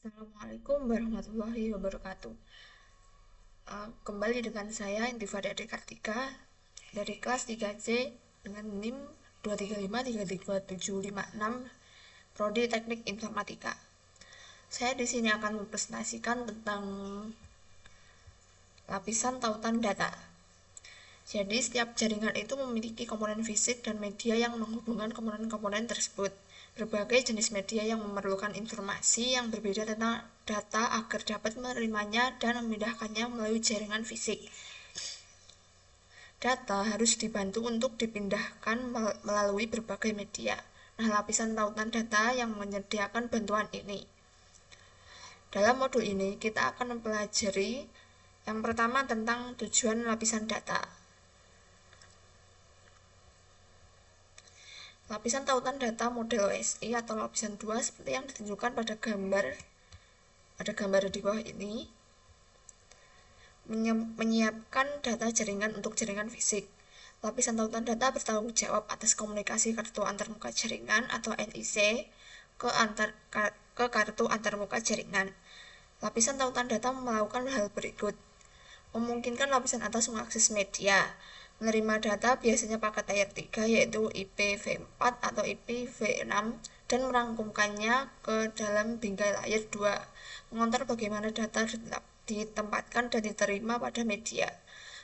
Assalamualaikum warahmatullahi wabarakatuh. Kembali dengan saya Intifada Dekartika dari kelas 3C dengan NIM 235335756 Prodi Teknik Informatika. Saya di sini akan mempresentasikan tentang lapisan tautan data. Jadi, setiap jaringan itu memiliki komponen fisik dan media yang menghubungkan komponen-komponen tersebut. Berbagai jenis media yang memerlukan informasi yang berbeda tentang data agar dapat menerimanya dan memindahkannya melalui jaringan fisik. Data harus dibantu untuk dipindahkan melalui berbagai media. Nah, lapisan tautan data yang menyediakan bantuan ini. Dalam modul ini, kita akan mempelajari yang pertama tentang tujuan lapisan data. Lapisan tautan data model OSI atau lapisan 2 seperti yang ditunjukkan pada gambar di bawah ini menyiapkan data jaringan untuk jaringan fisik. Lapisan tautan data bertanggung jawab atas komunikasi kartu antarmuka jaringan atau NIC ke kartu antarmuka jaringan. Lapisan tautan data melakukan hal berikut: memungkinkan lapisan atas mengakses media, menerima data biasanya paket layer 3 yaitu IPv4 atau IPv6 dan merangkumkannya ke dalam bingkai layer 2, mengontrol bagaimana data ditempatkan dan diterima pada media,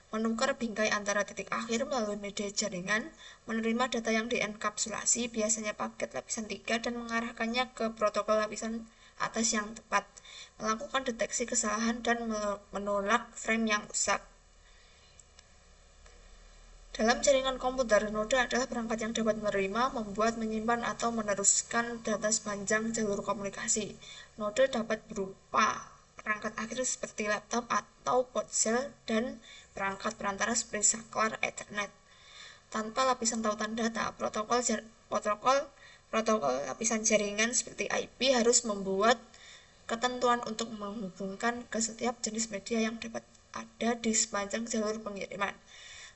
menukar bingkai antara titik akhir melalui media jaringan, menerima data yang dienkapsulasi biasanya paket lapisan 3 dan mengarahkannya ke protokol lapisan atas yang tepat, melakukan deteksi kesalahan dan menolak frame yang rusak. Dalam jaringan komputer, node adalah perangkat yang dapat menerima, membuat, menyimpan, atau meneruskan data sepanjang jalur komunikasi. Node dapat berupa perangkat akhir seperti laptop atau ponsel dan perangkat perantara seperti saklar Ethernet. Tanpa lapisan tautan data, protokol lapisan jaringan seperti IP harus membuat ketentuan untuk menghubungkan ke setiap jenis media yang dapat ada di sepanjang jalur pengiriman.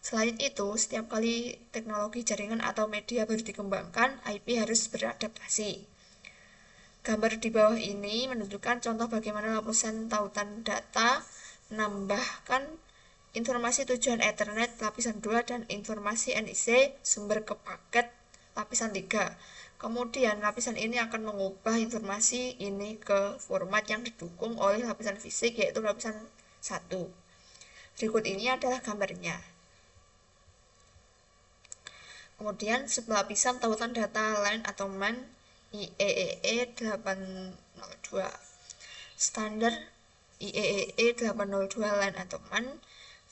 Selain itu, setiap kali teknologi jaringan atau media baru dikembangkan, IP harus beradaptasi. Gambar di bawah ini menunjukkan contoh bagaimana lapisan tautan data menambahkan informasi tujuan Ethernet lapisan 2 dan informasi NIC sumber ke paket lapisan 3. Kemudian lapisan ini akan mengubah informasi ini ke format yang didukung oleh lapisan fisik yaitu lapisan 1. Berikut ini adalah gambarnya. Kemudian sublapisan tautan data LAN atau MAN IEEE 802. Standar IEEE 802 LAN atau MAN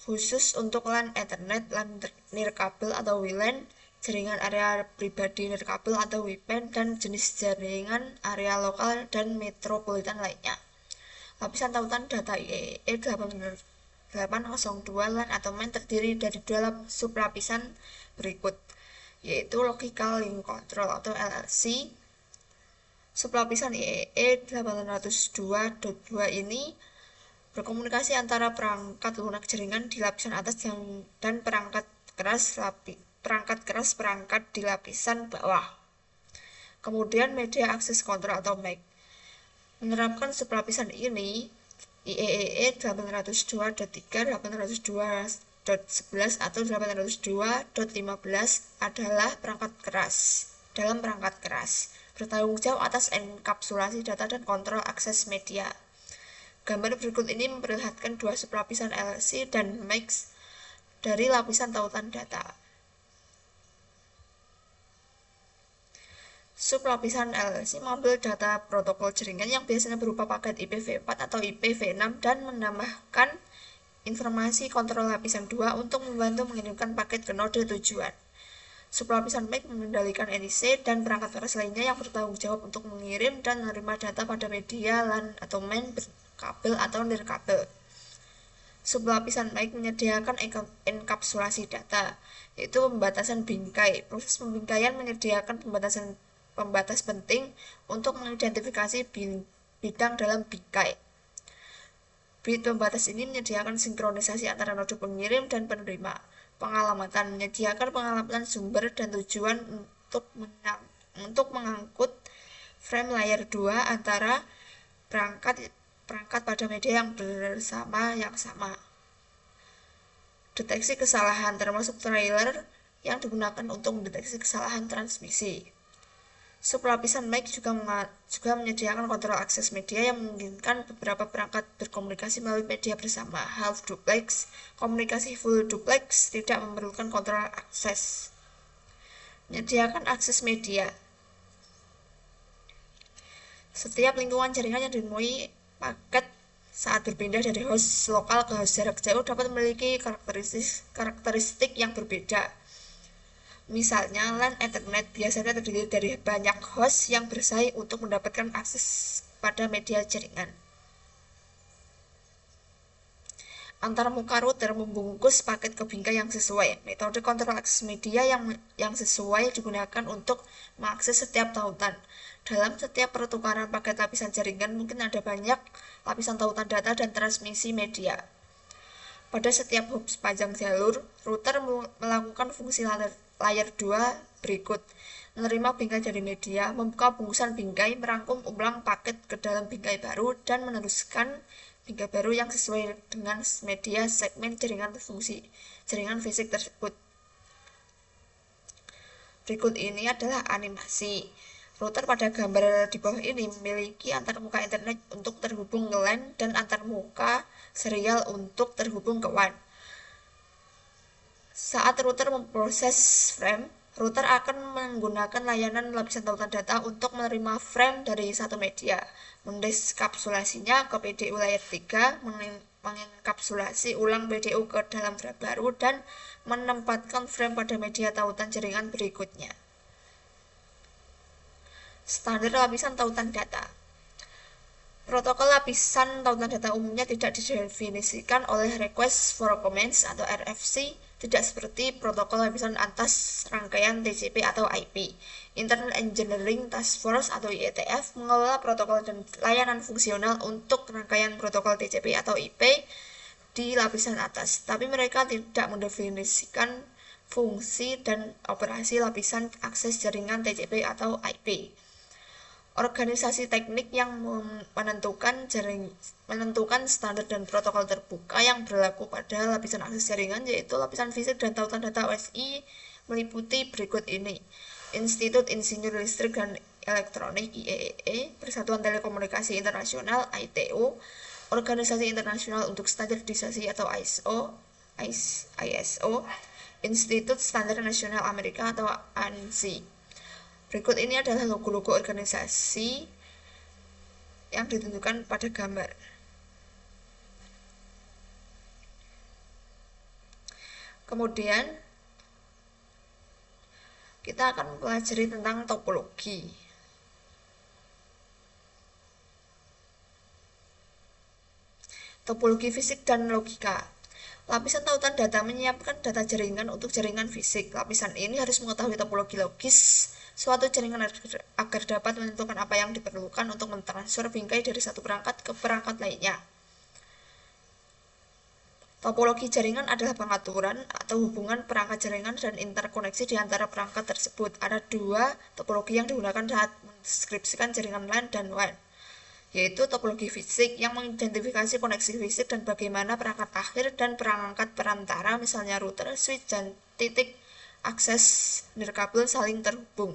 khusus untuk LAN Ethernet, LAN nirkabel atau WLAN, jaringan area pribadi nirkabel atau WPAN, dan jenis jaringan area lokal dan metropolitan lainnya. Lapisan tautan data IEEE 802 LAN atau MAN terdiri dari dua sublapisan berikut, yaitu Logical Link Control atau LLC. Sublapisan IEEE 802.2 ini berkomunikasi antara perangkat lunak jaringan di lapisan atas dan perangkat keras perangkat di lapisan bawah. Kemudian media access control atau MAC. Menerapkan sublapisan ini, IEEE 802.3, 802.11 atau 802.15 adalah perangkat keras. Dalam perangkat keras, bertanggung jawab atas enkapsulasi data dan kontrol akses media. Gambar berikut ini memperlihatkan dua sublapisan LLC dan MAC dari lapisan tautan data. Sublapisan LLC mengambil data protokol jaringan yang biasanya berupa paket IPv4 atau IPv6 dan menambahkan informasi kontrol lapisan 2 untuk membantu mengirimkan paket ke node tujuan. Sublapisan MAC mengendalikan NIC dan perangkat keras lainnya yang bertanggung jawab untuk mengirim dan menerima data pada media LAN atau MAN berkabel atau nirkabel. Sublapisan MAC menyediakan enkapsulasi data, yaitu pembatasan bingkai. Proses pembingkaian menyediakan pembatas penting untuk mengidentifikasi bidang dalam bingkai. Bit pembatas ini menyediakan sinkronisasi antara node pengirim dan penerima. Pengalamatan menyediakan pengalamatan sumber dan tujuan untuk mengangkut frame layer 2 antara perangkat pada media yang bersama yang sama. Deteksi kesalahan termasuk trailer yang digunakan untuk mendeteksi kesalahan transmisi. Sublapisan MAC juga menyediakan kontrol akses media yang memungkinkan beberapa perangkat berkomunikasi melalui media bersama. Half duplex, komunikasi full duplex tidak memerlukan kontrol akses. Menyediakan akses media. Setiap lingkungan jaringan yang ditemui paket saat berpindah dari host lokal ke host jarak jauh dapat memiliki karakteristik yang berbeda. Misalnya, LAN Ethernet biasanya terdiri dari banyak host yang bersaing untuk mendapatkan akses pada media jaringan. Antarmuka router membungkus paket ke bingkai yang sesuai. Metode kontrol akses media yang sesuai digunakan untuk mengakses setiap tautan. Dalam setiap pertukaran paket lapisan jaringan mungkin ada banyak lapisan tautan data dan transmisi media. Pada setiap hop sepanjang jalur, router melakukan fungsi layer 2 berikut: menerima bingkai dari media, membuka bungkusan bingkai, merangkum ulang paket ke dalam bingkai baru, dan meneruskan bingkai baru yang sesuai dengan media segmen jaringan fungsi jaringan fisik tersebut. Berikut ini adalah animasi. Router pada gambar di bawah ini memiliki antarmuka internet untuk terhubung ke LAN dan antarmuka serial untuk terhubung ke WAN. Saat router memproses frame, router akan menggunakan layanan lapisan tautan data untuk menerima frame dari satu media, mendeskapsulasinya ke PDU layer 3, mengenkapsulasi ulang PDU ke dalam frame baru, dan menempatkan frame pada media tautan jaringan berikutnya. Standar lapisan tautan data. Protokol lapisan tautan data umumnya tidak didefinisikan oleh Request for Comments atau RFC, tidak seperti protokol lapisan atas rangkaian TCP atau IP. Internet Engineering Task Force atau IETF mengelola protokol dan layanan fungsional untuk rangkaian protokol TCP atau IP di lapisan atas, tapi mereka tidak mendefinisikan fungsi dan operasi lapisan akses jaringan TCP atau IP. Organisasi teknik yang menentukan standar dan protokol terbuka yang berlaku pada lapisan akses jaringan, yaitu lapisan fisik dan tautan data OSI, meliputi berikut ini: Institut Insinyur Listrik dan Elektronik IEEE, Persatuan Telekomunikasi Internasional ITU, Organisasi Internasional untuk Standarisasi atau ISO, Institut Standar Nasional Amerika atau ANSI. Berikut ini adalah logo-logo organisasi yang ditentukan pada gambar. Kemudian kita akan mempelajari tentang topologi. Topologi fisik dan logika. Lapisan tautan data menyiapkan data jaringan untuk jaringan fisik. Lapisan ini harus mengetahui topologi logis suatu jaringan agar dapat menentukan apa yang diperlukan untuk mentransfer bingkai dari satu perangkat ke perangkat lainnya. Topologi jaringan adalah pengaturan atau hubungan perangkat jaringan dan interkoneksi di antara perangkat tersebut. Ada dua topologi yang digunakan saat mendeskripsikan jaringan LAN dan WAN, yaitu topologi fisik yang mengidentifikasi koneksi fisik dan bagaimana perangkat akhir dan perangkat perantara, misalnya router, switch, dan titik akses nirkabel saling terhubung,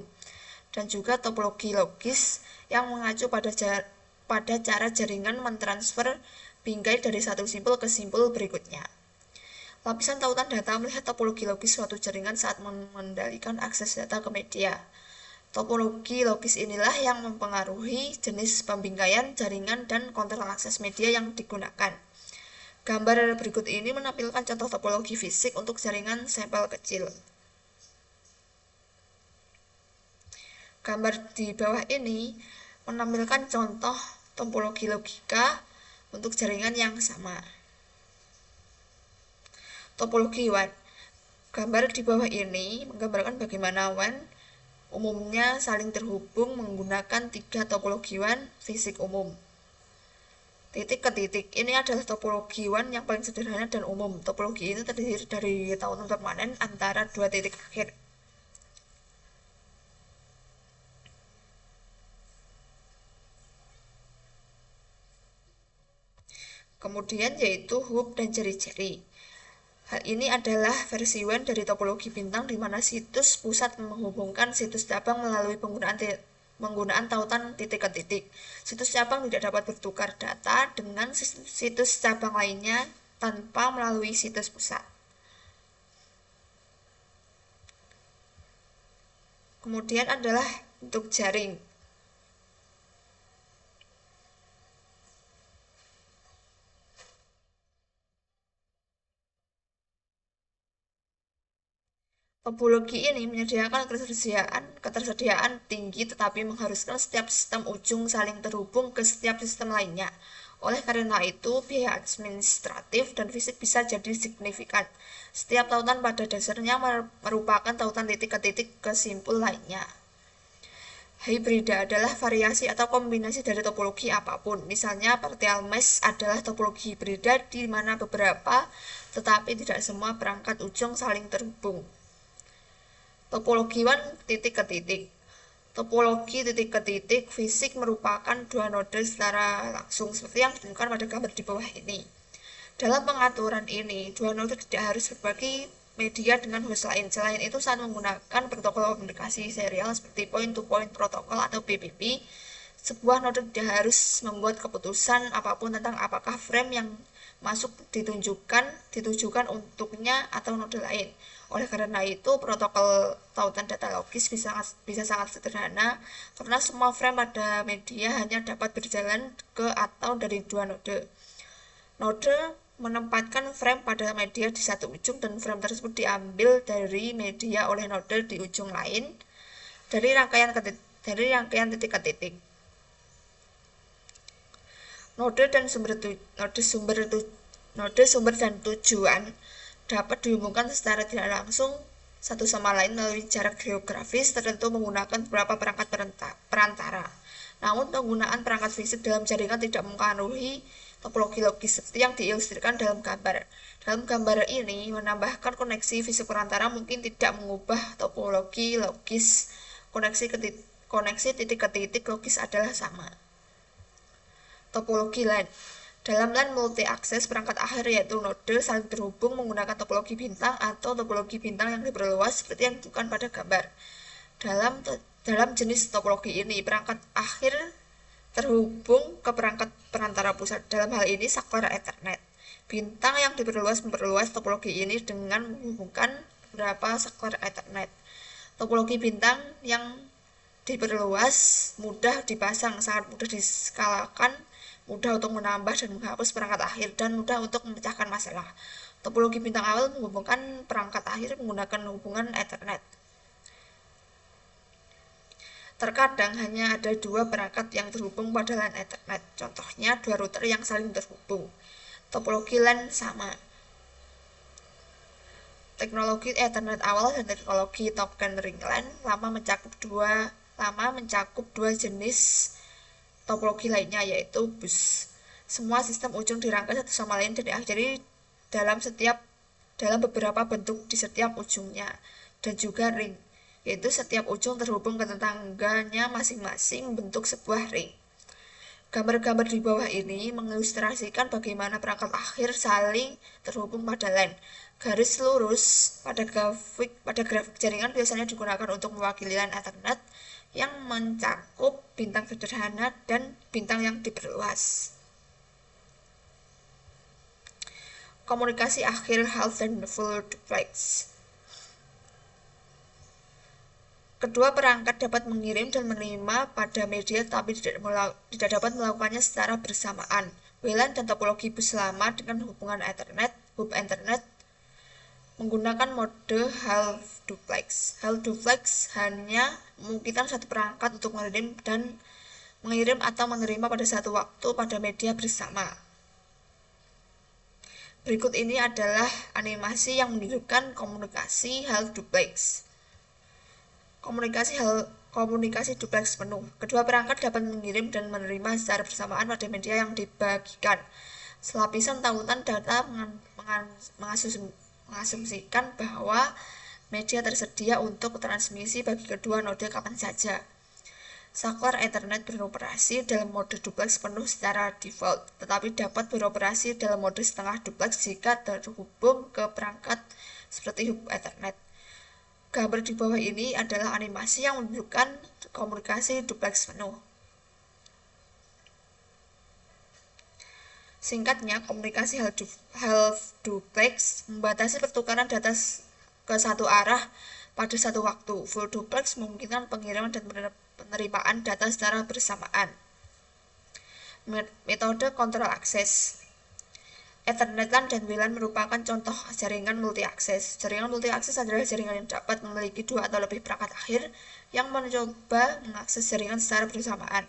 dan juga topologi logis yang mengacu pada cara jaringan mentransfer bingkai dari satu simpul ke simpul berikutnya. Lapisan tautan data melihat topologi logis suatu jaringan saat mengendalikan akses data ke media. Topologi logis inilah yang mempengaruhi jenis pembingkaian jaringan dan kontrol akses media yang digunakan. Gambar berikut ini menampilkan contoh topologi fisik untuk jaringan sampel kecil. Gambar di bawah ini menampilkan contoh topologi logika untuk jaringan yang sama. Topologi WAN. Gambar di bawah ini menggambarkan bagaimana WAN umumnya saling terhubung menggunakan tiga topologi WAN fisik umum. Titik ke titik. Ini adalah topologi WAN yang paling sederhana dan umum. Topologi ini terdiri dari tautan permanen antara dua titik akhir. kemudian yaitu hub dan jeri-jeri. Hal ini adalah versi WAN dari topologi bintang di mana situs pusat menghubungkan situs cabang melalui penggunaan tautan titik ke titik. Situs cabang tidak dapat bertukar data dengan situs cabang lainnya tanpa melalui situs pusat. Kemudian adalah bentuk jaring. Topologi ini menyediakan ketersediaan tinggi tetapi mengharuskan setiap sistem ujung saling terhubung ke setiap sistem lainnya. Oleh karena itu, biaya administratif dan fisik bisa jadi signifikan. Setiap tautan pada dasarnya merupakan tautan titik ke titik ke simpul lainnya. Hibrida adalah variasi atau kombinasi dari topologi apapun. Misalnya, partial mesh adalah topologi hibrida di mana beberapa tetapi tidak semua perangkat ujung saling terhubung. Topologi WAN titik ke titik. Topologi titik ke titik fisik merupakan dua node secara langsung seperti yang ditunjukkan pada gambar di bawah ini. Dalam pengaturan ini, dua node tidak harus berbagi media dengan host lain. Selain itu, saat menggunakan protokol komunikasi serial seperti point-to-point protokol atau PPP, sebuah node tidak harus membuat keputusan apapun tentang apakah frame yang masuk ditujukan untuknya atau node lain. Oleh karena itu, protokol tautan data logis bisa sangat sederhana karena semua frame pada media hanya dapat berjalan ke atau dari dua node. Node menempatkan frame pada media di satu ujung dan frame tersebut diambil dari media oleh node di ujung lain dari rangkaian titik ke titik. Node sumber dan tujuan dapat dihubungkan secara tidak langsung satu sama lain melalui jarak geografis tertentu menggunakan beberapa perangkat perantara. Namun penggunaan perangkat fisik dalam jaringan tidak mempengaruhi topologi logis seperti yang diilustrasikan dalam gambar. Dalam gambar ini menambahkan koneksi fisik perantara mungkin tidak mengubah topologi logis. Koneksi titik ke titik logis adalah sama. Topologi LAN. Dalam LAN multi-akses, perangkat akhir yaitu node saling terhubung menggunakan topologi bintang atau topologi bintang yang diperluas seperti yang ditunjukkan pada gambar. Dalam jenis topologi ini, perangkat akhir terhubung ke perangkat perantara pusat. Dalam hal ini, saklar Ethernet. Bintang yang memperluas topologi ini dengan menghubungkan beberapa saklar Ethernet. Topologi bintang yang diperluas mudah dipasang, sangat mudah diskalakan, mudah untuk menambah dan menghapus perangkat akhir, dan mudah untuk memecahkan masalah. Topologi bintang awal menghubungkan perangkat akhir menggunakan hubungan Ethernet. Terkadang hanya ada dua perangkat yang terhubung pada LAN Ethernet, contohnya dua router yang saling terhubung. Topologi LAN sama. Teknologi Ethernet awal dan teknologi Token Ring LAN lama mencakup dua jenis topologi lainnya yaitu bus. Semua sistem ujung dirangkai satu sama lain dan diakhiri dalam beberapa bentuk di setiap ujungnya, dan juga ring, yaitu setiap ujung terhubung ke tetangganya masing-masing bentuk sebuah ring. Gambar-gambar di bawah ini mengilustrasikan bagaimana perangkat akhir saling terhubung pada LAN. Garis lurus pada grafik jaringan biasanya digunakan untuk mewakili LAN Ethernet yang mencakup bintang sederhana dan bintang yang diperluas. Komunikasi akhir half dan full duplex. Kedua perangkat dapat mengirim dan menerima pada media tetapi tidak dapat melakukannya secara bersamaan. WLAN dan topologi bus lama dengan hubungan hub Ethernet menggunakan mode half duplex. Half duplex hanya memungkinkan satu perangkat untuk mengirim atau menerima pada satu waktu pada media bersama. Berikut ini adalah animasi yang menunjukkan komunikasi half duplex. Komunikasi duplex penuh. Kedua perangkat dapat mengirim dan menerima secara bersamaan pada media yang dibagikan. Selapisan tautan data mengasumsikan bahwa media tersedia untuk transmisi bagi kedua node kapan saja. Saklar Ethernet beroperasi dalam mode duplex penuh secara default, tetapi dapat beroperasi dalam mode setengah duplex jika terhubung ke perangkat seperti hub Ethernet. Gambar di bawah ini adalah animasi yang menunjukkan komunikasi duplex penuh. Singkatnya, komunikasi half duplex membatasi pertukaran data ke satu arah pada satu waktu. Full duplex memungkinkan pengiriman dan penerimaan data secara bersamaan. Metode kontrol akses. Ethernet LAN dan WLAN merupakan contoh jaringan multi-akses. Jaringan multi-akses adalah jaringan yang dapat memiliki 2 atau lebih perangkat akhir yang mencoba mengakses jaringan secara bersamaan.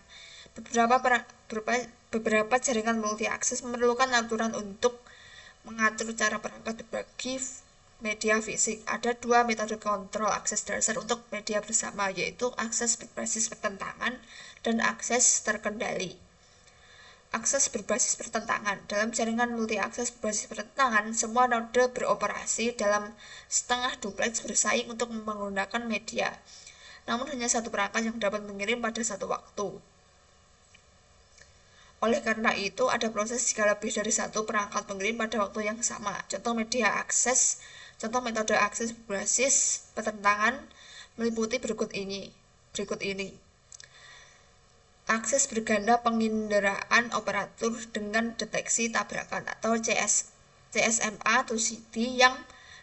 Beberapa jaringan multi-akses memerlukan aturan untuk mengatur cara perangkat berbagi media fisik. Ada 2 metode kontrol akses dasar untuk media bersama, yaitu akses berbasis pertentangan dan akses terkendali. Akses berbasis pertentangan. Dalam jaringan multi-akses berbasis pertentangan, semua node beroperasi dalam setengah duplex bersaing untuk menggunakan media. Namun hanya satu perangkat yang dapat mengirim pada satu waktu. Oleh karena itu, ada proses jika lebih dari satu perangkat mengirim pada waktu yang sama. Contoh metode akses berbasis pertentangan meliputi berikut ini. Akses berganda penginderaan operator dengan deteksi tabrakan atau CSMA atau CD yang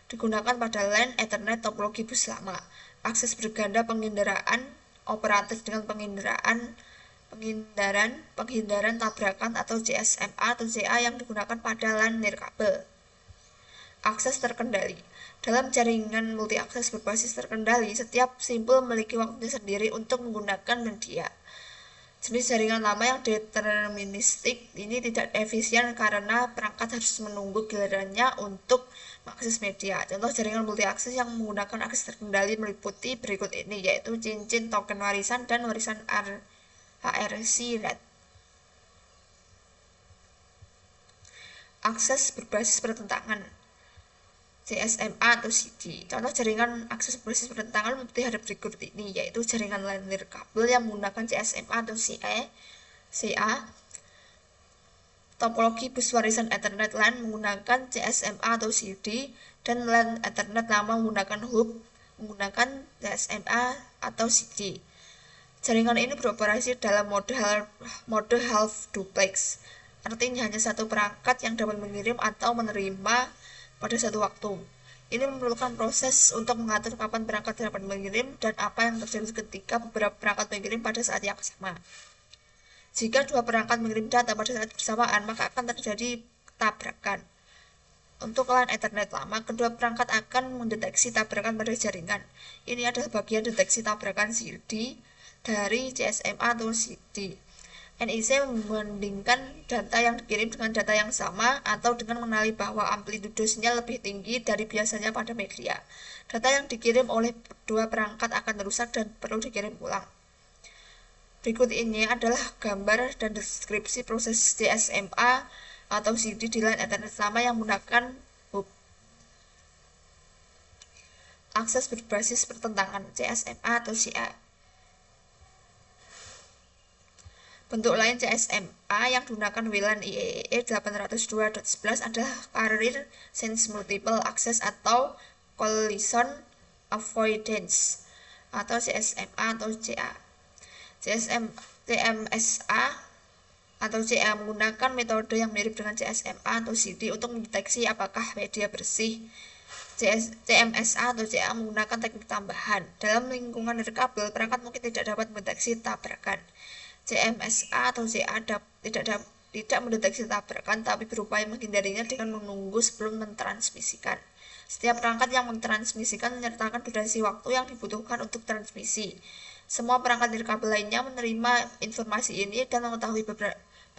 digunakan pada LAN Ethernet topologi bus lama. Akses berganda penginderaan operator dengan penghindaran tabrakan atau CSMA atau CA yang digunakan pada LAN nirkabel. Akses terkendali. Dalam jaringan multi-akses berbasis terkendali, setiap simpul memiliki waktunya sendiri untuk menggunakan media. Jenis jaringan lama yang deterministik ini tidak efisien karena perangkat harus menunggu gilirannya untuk mengakses media. Contoh jaringan multi-akses yang menggunakan akses terkendali meliputi berikut ini, yaitu cincin token warisan dan warisan HRC RAT. Akses berbasis pertentangan CSMA atau CD. Contoh jaringan akses berbasis pertentangan meliputi ada berikut ini, yaitu jaringan LAN nirkabel yang menggunakan CSMA atau CA. Topologi bus warisan Ethernet LAN menggunakan CSMA atau CD, dan LAN Ethernet lama menggunakan hub menggunakan CSMA atau CD. Jaringan ini beroperasi dalam mode half duplex. Artinya hanya satu perangkat yang dapat mengirim atau menerima pada satu waktu. Ini memerlukan proses untuk mengatur kapan perangkat dapat mengirim dan apa yang terjadi ketika beberapa perangkat mengirim pada saat yang sama. Jika 2 perangkat mengirim data pada saat bersamaan, maka akan terjadi tabrakan. Untuk LAN Ethernet lama, kedua perangkat akan mendeteksi tabrakan pada jaringan. Ini adalah bagian deteksi tabrakan CD dari CSMA atau CD. NIC membandingkan data yang dikirim dengan data yang sama atau dengan mengenali bahwa amplitudo sinyal lebih tinggi dari biasanya pada media. Data yang dikirim oleh dua perangkat akan rusak dan perlu dikirim ulang. Berikut ini adalah gambar dan deskripsi proses CSMA atau CD di LAN Ethernet lama yang menggunakan hub. Akses berbasis pertentangan CSMA atau CA. Bentuk lain CSMA yang digunakan WLAN IEEE 802.11 adalah Carrier Sense Multiple Access atau Collision Avoidance atau CSMA atau CA. CMSA atau CA menggunakan metode yang mirip dengan CSMA atau CD untuk mendeteksi apakah media bersih. CMSA atau CA menggunakan teknik tambahan. Dalam lingkungan nirkabel, perangkat mungkin tidak dapat mendeteksi tabrakan. CMSA atau CA tidak mendeteksi tabrakan, tapi berupaya menghindarinya dengan menunggu sebelum mentransmisikan. Setiap perangkat yang mentransmisikan menyertakan durasi waktu yang dibutuhkan untuk transmisi. Semua perangkat nirkabel lainnya menerima informasi ini dan mengetahui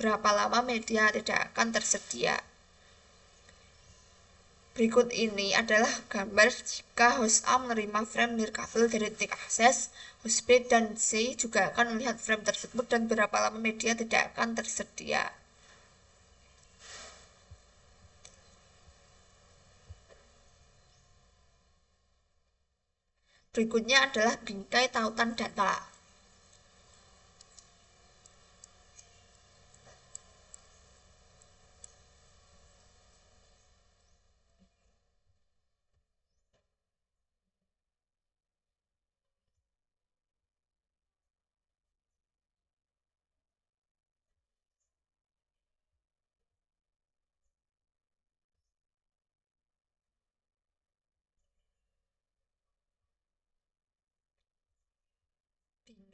berapa lama media tidak akan tersedia. Berikut ini adalah gambar jika host A menerima frame nirkabel dari titik akses, host B dan C juga akan melihat frame tersebut dan berapa lama media tidak akan tersedia. Berikutnya adalah bingkai tautan data.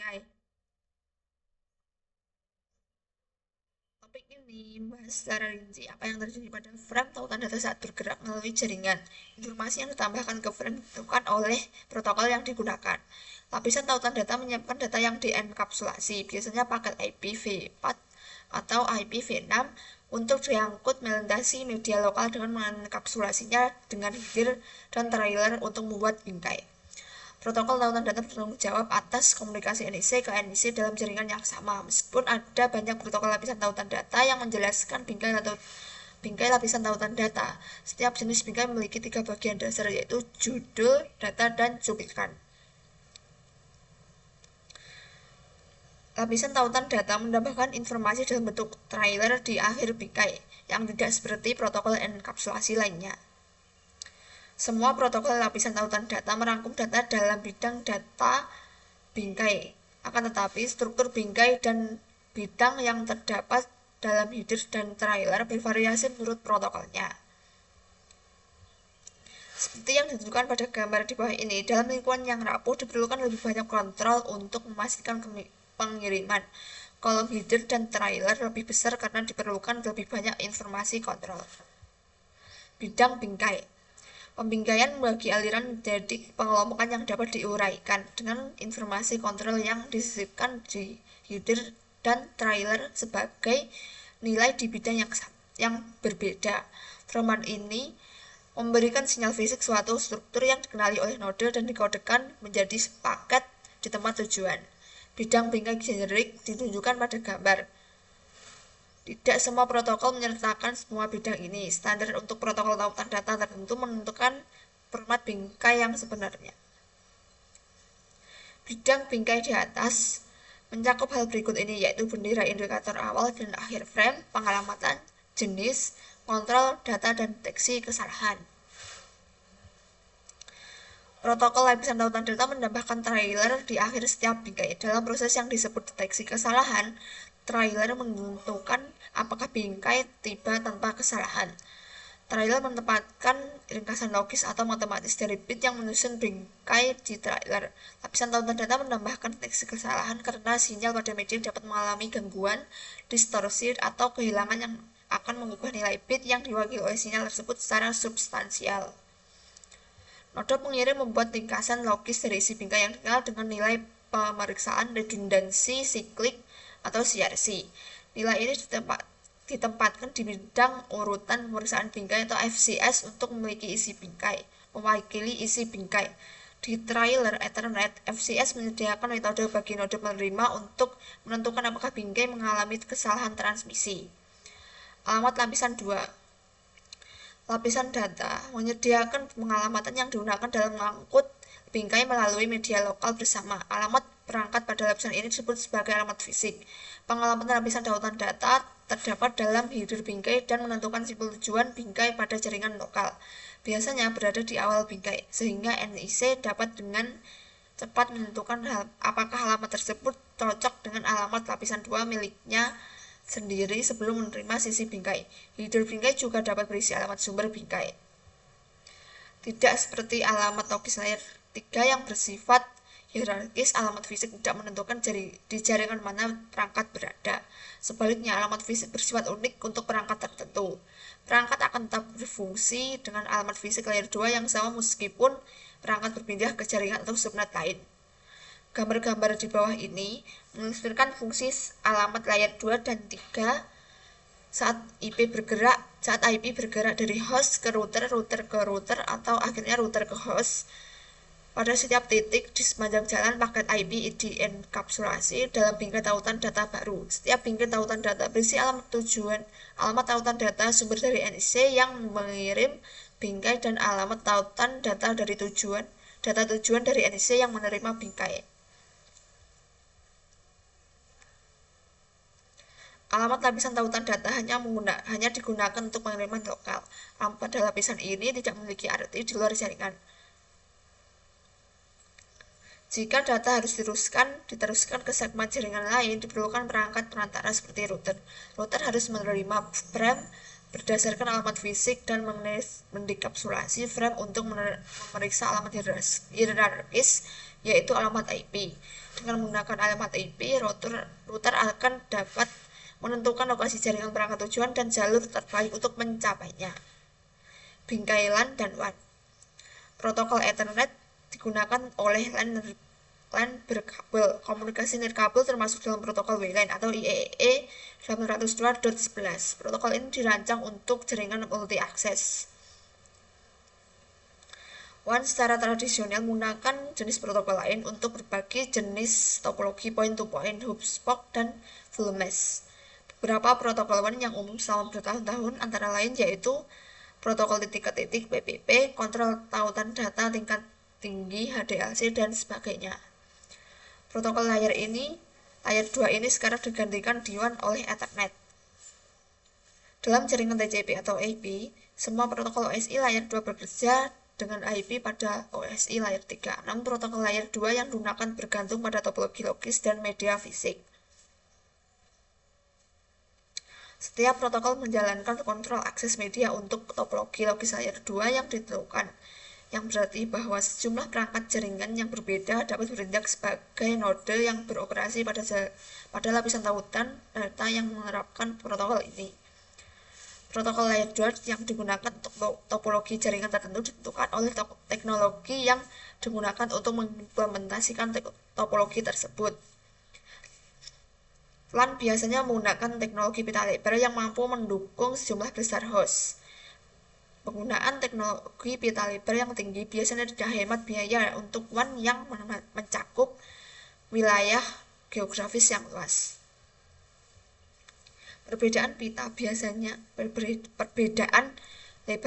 bingkai. Topik ini membahas secara rinci apa yang terjadi pada frame tautan data saat bergerak melalui jaringan. Informasi yang ditambahkan ke frame ditentukan oleh protokol yang digunakan. Lapisan tautan data menyiapkan data yang dienkapsulasi, biasanya paket IPv4 atau IPv6, untuk diangkut melintasi media lokal dengan mengenkapsulasinya dengan header dan trailer untuk membuat bingkai. Protokol tautan data bertanggung jawab atas komunikasi NIC ke NIC dalam jaringan yang sama. Meskipun ada banyak protokol lapisan tautan data yang menjelaskan bingkai lapisan tautan data, setiap jenis bingkai memiliki 3 bagian dasar, yaitu judul, data, dan cuplikan. Lapisan tautan data menambahkan informasi dalam bentuk trailer di akhir bingkai, yang tidak seperti protokol enkapsulasi lainnya. Semua protokol lapisan tautan data merangkum data dalam bidang data bingkai. Akan tetapi, struktur bingkai dan bidang yang terdapat dalam header dan trailer bervariasi menurut protokolnya. Seperti yang ditunjukkan pada gambar di bawah ini, dalam lingkungan yang rapuh diperlukan lebih banyak kontrol untuk memastikan pengiriman. Kolom header dan trailer lebih besar karena diperlukan lebih banyak informasi kontrol. Bidang bingkai. Pembingkaian membagi aliran menjadi pengelompokan yang dapat diuraikan dengan informasi kontrol yang disisipkan di header dan trailer sebagai nilai di bidang yang berbeda. Perubahan ini memberikan sinyal fisik suatu struktur yang dikenali oleh node dan dikodekan menjadi paket di tempat tujuan. Bidang bingkai generik ditunjukkan pada gambar. Tidak semua protokol menyertakan semua bidang ini. Standar untuk protokol tautan data tertentu menentukan format bingkai yang sebenarnya. Bidang bingkai di atas mencakup hal berikut ini, yaitu bendera indikator awal dan akhir frame, pengalamatan, jenis, kontrol, data, dan deteksi kesalahan. Protokol lapisan tautan data menambahkan trailer di akhir setiap bingkai. Dalam proses yang disebut deteksi kesalahan, trailer menentukan apakah bingkai tiba tanpa kesalahan. Trailer menempatkan ringkasan logis atau matematis dari bit yang menyusun bingkai di trailer. Lapisan tautan data menambahkan deteksi kesalahan karena sinyal pada media dapat mengalami gangguan, distorsi, atau kehilangan yang akan mengubah nilai bit yang diwakili oleh sinyal tersebut secara substansial. Node pengirim membuat ringkasan logis dari isi bingkai yang dikenal dengan nilai pemeriksaan redundansi siklik atau CRC. Nilai ini ditempatkan di bidang urutan pemeriksaan bingkai atau FCS untuk mewakili isi bingkai. Di trailer Ethernet, FCS menyediakan metode bagi node penerima untuk menentukan apakah bingkai mengalami kesalahan transmisi. Alamat lapisan 2. Lapisan data menyediakan pengalamatan yang digunakan dalam mengangkut bingkai melalui media lokal bersama. Alamat perangkat pada lapisan ini disebut sebagai alamat fisik. Pengalamatan lapisan tautan data terdapat dalam header bingkai dan menentukan simpul tujuan bingkai pada jaringan lokal. Biasanya berada di awal bingkai, sehingga NIC dapat dengan cepat menentukan apakah alamat tersebut cocok dengan alamat lapisan 2 miliknya sendiri sebelum menerima sisi bingkai. Header bingkai juga dapat berisi alamat sumber bingkai. Tidak seperti alamat logis layer 3 yang bersifat hierarkis, alamat fisik tidak menentukan di jaringan mana perangkat berada. Sebaliknya, alamat fisik bersifat unik untuk perangkat tertentu. Perangkat akan tetap berfungsi dengan alamat fisik layer 2 yang sama meskipun perangkat berpindah ke jaringan atau subnet lain. Gambar-gambar di bawah ini mengilustrasikan fungsi alamat layer 2 dan 3 saat IP bergerak dari host ke router, router ke router, atau akhirnya router ke host. Pada setiap titik di sepanjang jalan, paket IP dienkapsulasi dalam bingkai tautan data baru. Setiap bingkai tautan data berisi alamat tautan data sumber dari NIC yang mengirim bingkai dan alamat tautan data tujuan dari NIC yang menerima bingkai. Alamat lapisan tautan data hanya digunakan untuk pengiriman lokal. Alamat pada lapisan ini tidak memiliki arti di luar jaringan. Jika data harus diteruskan ke segmen jaringan lain, diperlukan perangkat perantara seperti router. Router harus menerima frame berdasarkan alamat fisik dan mendekapsulasi frame untuk memeriksa alamat hierarkis, yaitu alamat IP. Dengan menggunakan alamat IP, router akan dapat menentukan lokasi jaringan perangkat tujuan dan jalur terbaik untuk mencapainya. Bingkai LAN dan WAN. Protokol Ethernet digunakan oleh LAN berkabel. Komunikasi nirkabel termasuk dalam protokol WLAN atau IEEE 802.11. Protokol ini dirancang untuk jaringan multi-akses. WAN secara tradisional menggunakan jenis protokol lain untuk berbagi jenis topologi point-to-point, hub, spoke, dan full mesh. Beberapa protokol WAN yang umum selama bertahun-tahun antara lain yaitu protokol titik-ke-titik PPP, kontrol tautan data tingkat tinggi HDLC, dan sebagainya. Protokol layar 2 ini sekarang digantikan di WAN oleh Ethernet. Dalam jaringan TCP atau IP, semua protokol OSI layar 2 bekerja dengan IP pada OSI layar 3. Namun protokol layar 2 yang digunakan bergantung pada topologi logis dan media fisik. Setiap protokol menjalankan kontrol akses media untuk topologi logis layar 2 yang ditentukan, yang berarti bahwa sejumlah perangkat jaringan yang berbeda dapat bertindak sebagai node yang beroperasi pada lapisan tautan data yang menerapkan protokol ini. Protokol layar 2 yang digunakan untuk topologi jaringan tertentu ditentukan oleh teknologi yang digunakan untuk mengimplementasikan topologi tersebut. LAN biasanya menggunakan teknologi pita lebar yang mampu mendukung sejumlah besar host. Penggunaan teknologi pita lebar yang tinggi biasanya tidak hemat biaya untuk WAN yang mencakup wilayah geografis yang luas. Perbedaan lebar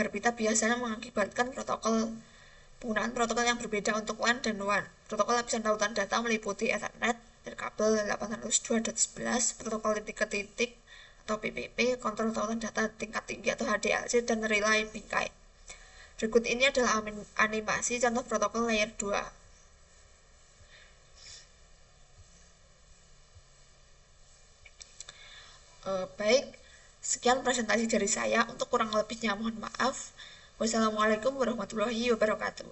pita biasanya mengakibatkan penggunaan protokol yang berbeda untuk LAN dan WAN. Protokol lapisan tautan data meliputi Ethernet, nirkabel 802.11, protokol titik-ke-titik atau PPP, kontrol tautan data tingkat tinggi atau HDLC, dan relay bingkai. Berikut ini adalah animasi contoh protokol layer 2. Baik, sekian presentasi dari saya. Untuk kurang lebihnya mohon maaf. Wassalamualaikum warahmatullahi wabarakatuh.